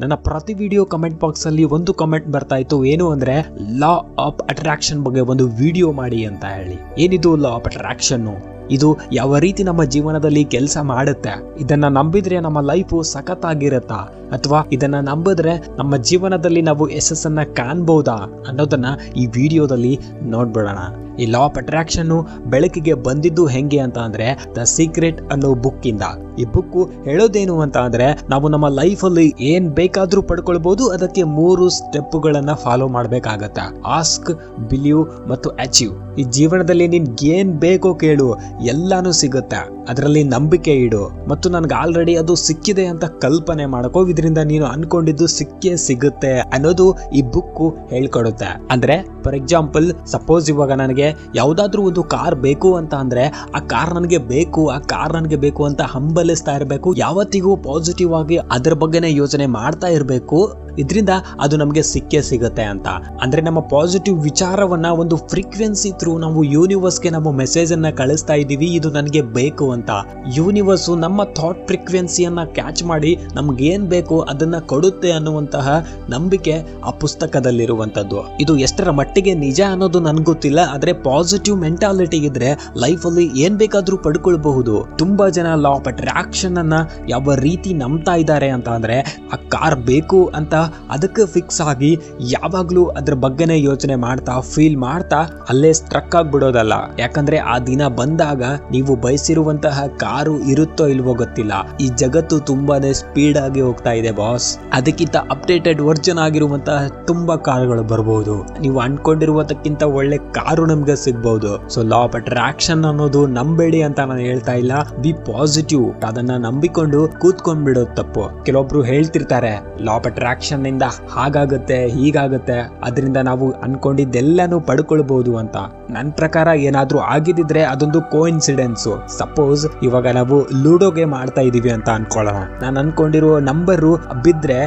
ನನ್ನ ಪ್ರತಿ video comment box ಅಲ್ಲಿ ಒಂದು ಕಮೆಂಟ್ ಬರ್ತಾ ಇತ್ತು, ಏನು ಅಂದ್ರೆ ಲಾ ಆಫ್ ಅಟ್ರಾಕ್ಷನ್ ಬಗ್ಗೆ ಒಂದು ವಿಡಿಯೋ ಮಾಡಿ ಅಂತ ಹೇಳಿ. ಏನಿದು ಲಾ ಆಫ್ ಅಟ್ರಾಕ್ಷನ್? ಇದು ಯಾವ ರೀತಿ ನಮ್ಮ ಜೀವನದಲ್ಲಿ ಕೆಲಸ ಮಾಡುತ್ತೆ, ಇದನ್ನ ನಂಬಿದ್ರೆ ನಮ್ಮ ಲೈಫು ಸಖತ್ತಾಗಿರತ್ತಾ, ಅಥವಾ ಇದನ್ನ ನಂಬಿದ್ರೆ ನಮ್ಮ ಜೀವನದಲ್ಲಿ ನಾವು ಯಶಸ್ಸನ್ನ ಕಾಣ್ಬಹುದಾ ಅನ್ನೋದನ್ನ ಈ ವಿಡಿಯೋದಲ್ಲಿ ನೋಡ್ಬಿಡೋಣ. ಈ ಲಾ ಆಫ್ ಅಟ್ರಾಕ್ಷನ್ ಬೆಳಕಿಗೆ ಬಂದಿದ್ದು ಹೆಂಗೆ ಅಂತ ಅಂದ್ರೆ ದ ಸೀಕ್ರೆಟ್ ಅನ್ನೋ ಬುಕ್ ಇಂದ. ಈ ಬುಕ್ ಹೇಳೋದೇನು ಅಂತ ಅಂದ್ರೆ ನಾವು ನಮ್ಮ ಲೈಫ್ ಅಲ್ಲಿ ಏನ್ ಬೇಕಾದ್ರೂ ಪಡ್ಕೊಳ್ಬಹುದು, ಅದಕ್ಕೆ 3 ಸ್ಟೆಪ್ಗಳನ್ನ ಫಾಲೋ ಮಾಡ್ಬೇಕಾಗತ್ತೆ. ಆಸ್ಕ್, ಬಿಲೀವ್ ಮತ್ತು ಅಚೀವ್. ಈ ಜೀವನದಲ್ಲಿ ನಿನ್ಗೆ ಏನ್ ಬೇಕೋ ಕೇಳು, ಎಲ್ಲಾನು ಸಿಗುತ್ತೆ. ಅದರಲ್ಲಿ ನಂಬಿಕೆ ಇಡು ಮತ್ತು ನನ್ಗೆ ಆಲ್ರೆಡಿ ಅದು ಸಿಕ್ಕಿದೆ ಅಂತ ಕಲ್ಪನೆ ಮಾಡಕೋ. ಇದರಿಂದ ನೀನು ಅನ್ಕೊಂಡಿದ್ದು ಸಿಕ್ಕೇ ಸಿಗುತ್ತೆ ಅನ್ನೋದು ಈ ಬುಕ್ ಹೇಳ್ಕೊಡುತ್ತೆ. ಅಂದ್ರೆ ಫಾರ್ ಎಕ್ಸಾಂಪಲ್, ಸಪೋಸ್ ಇವಾಗ ನನಗೆ ಯಾವ್ದಾದ್ರೂ ಒಂದು ಕಾರ್ ಬೇಕು ಅಂತ ಅಂದ್ರೆ ಆ ಕಾರ್ ನನಗೆ ಬೇಕು ಅಂತ ಹಂಬಲಿಸ್ತಾ ಇರಬೇಕು. ಯಾವತ್ತಿಗೂ ಪಾಸಿಟಿವ್ ಆಗಿ ಅದ್ರ ಬಗ್ಗೆನೇ ಯೋಚನೆ ಮಾಡ್ತಾ ಇರಬೇಕು. ಇದರಿಂದ ಅದು ನಮಗೆ ಸಿಕ್ಕೇ ಸಿಗುತ್ತೆ ಅಂತ. ಅಂದ್ರೆ ನಮ್ಮ ಪಾಸಿಟಿವ್ ವಿಚಾರವನ್ನ ಒಂದು ಫ್ರೀಕ್ವೆನ್ಸಿ ಥ್ರೂ ನಾವು ಯೂನಿವರ್ಸ್ಗೆ ನಮ್ಮ ಮೆಸೇಜ್ ಅನ್ನ ಕಳಿಸ್ತಾ ಇದೀವಿ, ಇದು ನನಗೆ ಬೇಕು ಅಂತ. ಯೂನಿವರ್ಸ್ ನಮ್ಮ ಥಾಟ್ ಫ್ರೀಕ್ವೆನ್ಸಿಯನ್ನ ಕ್ಯಾಚ್ ಮಾಡಿ ನಮ್ಗೆ ಏನ್ ಬೇಕು ಅದನ್ನ ಕೊಡುತ್ತೆ ಅನ್ನುವಂತಹ ನಂಬಿಕೆ ಆ ಪುಸ್ತಕದಲ್ಲಿರುವಂತದ್ದು. ಇದು ಎಷ್ಟರ ಮಟ್ಟಿಗೆ ನಿಜ ಅನ್ನೋದು ನನ್ಗೆ ಗೊತ್ತಿಲ್ಲ, ಆದ್ರೆ ಪಾಸಿಟಿವ್ ಮೆಂಟಾಲಿಟಿ ಇದ್ರೆ ಲೈಫ್ ಅಲ್ಲಿ ಏನ್ ಬೇಕಾದ್ರೂ ಪಡ್ಕೊಳ್ಬಹುದು. ತುಂಬಾ ಜನ ಲಾ ಆಫ್ ಅಟ್ರಾಕ್ಷನ್ ಅನ್ನ ಯಾವ ರೀತಿ ನಂಬ್ತಾ ಇದ್ದಾರೆ ಅಂತ ಅಂದ್ರೆ ಆ ಕಾರ್ ಬೇಕು ಅಂತ ಅದಕ್ಕೆ ಫಿಕ್ಸ್ ಆಗಿ ಯಾವಾಗ್ಲೂ ಅದ್ರ ಬಗ್ಗೆನೇ ಯೋಚನೆ ಮಾಡ್ತಾ ಫೀಲ್ ಮಾಡ್ತಾ ಅಲ್ಲೇ ಸ್ಟ್ರಕ್ ಆಗ್ಬಿಡೋದಲ್ಲ. ಯಾಕಂದ್ರೆ ಆ ದಿನ ಬಂದಾಗ ನೀವು ಬಯಸಿರುವಂತಹ ಕಾರು ಇರುತ್ತೋ ಇಲ್ವೋ ಗೊತ್ತಿಲ್ಲ. ಈ ಜಗತ್ತು ತುಂಬಾನೇ ಸ್ಪೀಡ್ ಆಗಿ ಹೋಗ್ತಾ ಇದೆ ಬಾಸ್. ಅದಕ್ಕಿಂತ ಅಪ್ಡೇಟೆಡ್ ವರ್ಜನ್ ಆಗಿರುವಂತಹ ತುಂಬಾ ಕಾರುಗಳು ಬರಬಹುದು. ನೀವು ಅನ್ಕೊಂಡಿರುವುದಕ್ಕಿಂತ ಒಳ್ಳೆ ಕಾರು ನಮ್ಗೆ ಸಿಗ್ಬಹುದು. ಸೊ ಲಾ ಆಫ್ ಅಟ್ರಾಕ್ಷನ್ ಅನ್ನೋದು ನಂಬೇಡಿ ಅಂತ ನಾನು ಹೇಳ್ತಾ ಇಲ್ಲ, ಬಿ ಪಾಸಿಟಿವ್. ಅದನ್ನ ನಂಬಿಕೊಂಡು ಕೂತ್ಕೊಂಡ್ ಬಿಡೋದು ತಪ್ಪು. ಕೆಲವೊಬ್ರು ಹೇಳ್ತಿರ್ತಾರೆ ಲಾ ಆಫ್ ಅಟ್ರಾಕ್ಷನ್ ಇಂದ ಹಾಗಾಗುತ್ತೆ ಹೀಗಾಗುತ್ತೆ, ಅದರಿಂದ ನಾವು ಅನ್ಕೊಂಡಿದ್ದೆಲ್ಲಾನು ಪಡ್ಕೊಳ್ಬಹುದು ಅಂತ. ನನ್ನ ಪ್ರಕಾರ ಏನಾದ್ರೂ ಆಗಿದ್ರೆ ಅದೊಂದು ಕೋಇನ್ಸಿಡೆನ್ಸ್. ಸಪೋಸ್ ಇವಾಗ ನಾವು ಲೂಡೋ ಗೇಮ್ ಆಡ್ತಾ ಇದೀವಿ ಅಂತ ಅನ್ಕೊಳ್ಳೋಣ. ನಾನು ಅನ್ಕೊಂಡಿರೋ ನಂಬರು ಬಿದ್ರೆ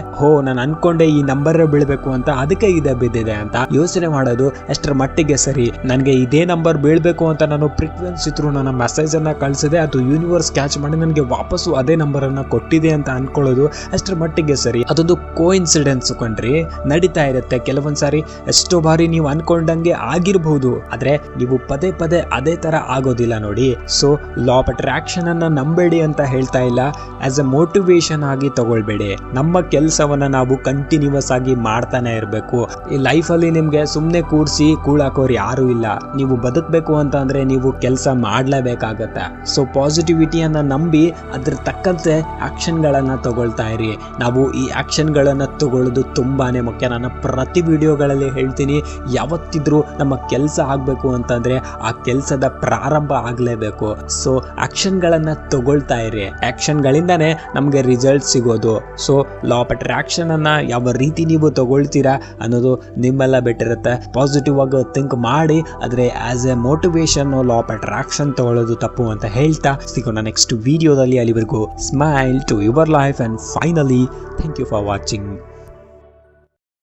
ನಾನು ಅನ್ಕೊಂಡೆ ಈ ನಂಬರ್ ಬೀಳ್ಬೇಕು ಅಂತ, ಅದಕ್ಕೆ ಇದೆ ಬಿದ್ದಿದೆ ಅಂತ ಯೋಚನೆ ಮಾಡೋದು ಎಷ್ಟರ ಮಟ್ಟಿಗೆ ಸರಿ? ನನ್ಗೆ ಇದೇ ನಂಬರ್ ಬೀಳ್ಬೇಕು ಅಂತ ನಾನು ಫ್ರೀಕ್ವೆನ್ಸಿ ಥ್ರೂ ನನ್ನ ಮೆಸೇಜ್ ಅನ್ನ ಕಳ್ಸಿದೆ, ಅದು ಯೂನಿವರ್ಸ್ ಕ್ಯಾಚ್ ಮಾಡಿ ನನಗೆ ವಾಪಸ್ಸು ಅದೇ ನಂಬರ್ ಅನ್ನ ಕೊಟ್ಟಿದೆ ಅಂತ ಅನ್ಕೊಳ್ಳೋದು ಎಷ್ಟರ ಮಟ್ಟಿಗೆ ಸರಿ? ಅದೊಂದು ಕೋಇನ್ಸಿಡೆನ್ಸ್ ಕಣ್ರಿ, ನಡೀತಾ ಇರುತ್ತೆ. ಕೆಲವೊಂದ್ಸಾರಿ ಎಷ್ಟೋ ಬಾರಿ ನೀವು ಅನ್ಕೊಂಡಂಗೆ ಆಗಿರ್ಬಹುದು, ಆದ್ರೆ ನೀವು ಪದೇ ಪದೇ ಅದೇ ತರ ಆಗೋದಿಲ್ಲ ನೋಡಿ. ಸೊ ಲಾ ಆಫ್ ಅಟ್ರಾಕ್ಷನ್ ಅನ್ನ ನಂಬೇಡಿ ಅಂತ ಹೇಳ್ತಾ ಇಲ್ಲ, ಆಸ್ ಎ ಮೋಟಿವೇಶನ್ ಆಗಿ ತಗೊಳ್ಬೇಡಿ. ನಮ್ಮ ಕೆಲಸವನ್ನ ನಾವು ಕಂಟಿನ್ಯೂಸ್ ಆಗಿ ಮಾಡ್ತಾನೆ ಇರಬೇಕು. ಈ ಲೈಫ್ ಅಲ್ಲಿ ನಿಮ್ಗೆ ಸುಮ್ನೆ ಕೂರ್ಸಿ ಕೂಳಾಕೋರು ಯಾರು ಇಲ್ಲ. ನೀವು ಬದುಕಬೇಕು ಅಂತ ಅಂದ್ರೆ ನೀವು ಕೆಲಸ ಮಾಡ್ಲೇಬೇಕಾಗತ್ತೆ. ಸೊ ಪಾಸಿಟಿವಿಟಿಯನ್ನ ನಂಬಿ ಅದ್ರ ತಕ್ಕಂತೆ ಆಕ್ಷನ್ ಗಳನ್ನ ತಗೊಳ್ತಾ ಇರಿ. ನಾವು ಈ ಆಕ್ಷನ್ ಗಳನ್ನ ತಗೊಳ್ಳೋದು ತುಂಬಾನೇ ಮುಖ್ಯ. ನನ್ನ ಪ್ರತಿ ವಿಡಿಯೋಗಳಲ್ಲಿ ಹೇಳ್ತೀನಿ, ಯಾವತ್ತಿದ್ರೂ ನಮ್ಮ ಕೆಲಸ ಆಗ್ಬೇಕು ಅಂತಂದ್ರೆ ಆ ಕೆಲಸದ ಪ್ರಾರಂಭ ಆಗ್ಲೇಬೇಕು. ಸೊ ಆಕ್ಷನ್ ಗಳನ್ನ ತಗೊಳ್ತಾ ಇರಿ, ಆಕ್ಷನ್ ಗಳಿಂದಾನೇ ನಮ್ಗೆ ರಿಸಲ್ಟ್ ಸಿಗೋದು. ಸೊ ಲಾ ಆಫ್ ಅಟ್ರಾಕ್ಷನ್ ಅನ್ನ ಯಾವ ರೀತಿ ನೀವು ತಗೊಳ್ತೀರಾ ಅನ್ನೋದು ನಿಮ್ಮೆಲ್ಲ ಬಿಟ್ಟಿರುತ್ತೆ. ಪಾಸಿಟಿವ್ ಆಗಿ ಥಿಂಕ್ ಮಾಡಿ, ಆದ್ರೆ as a motivation law of attraction ತಗೊಳ್ಳೋದು ತಪ್ಪು ಅಂತ ಹೇಳ್ತಾ ಸಿಗೋಣ ನೆಕ್ಸ್ಟ್ ವಿಡಿಯೋದಲ್ಲಿ. ಅಲ್ಲಿವರೆಗೂ smile to your life and finally thank you for watching.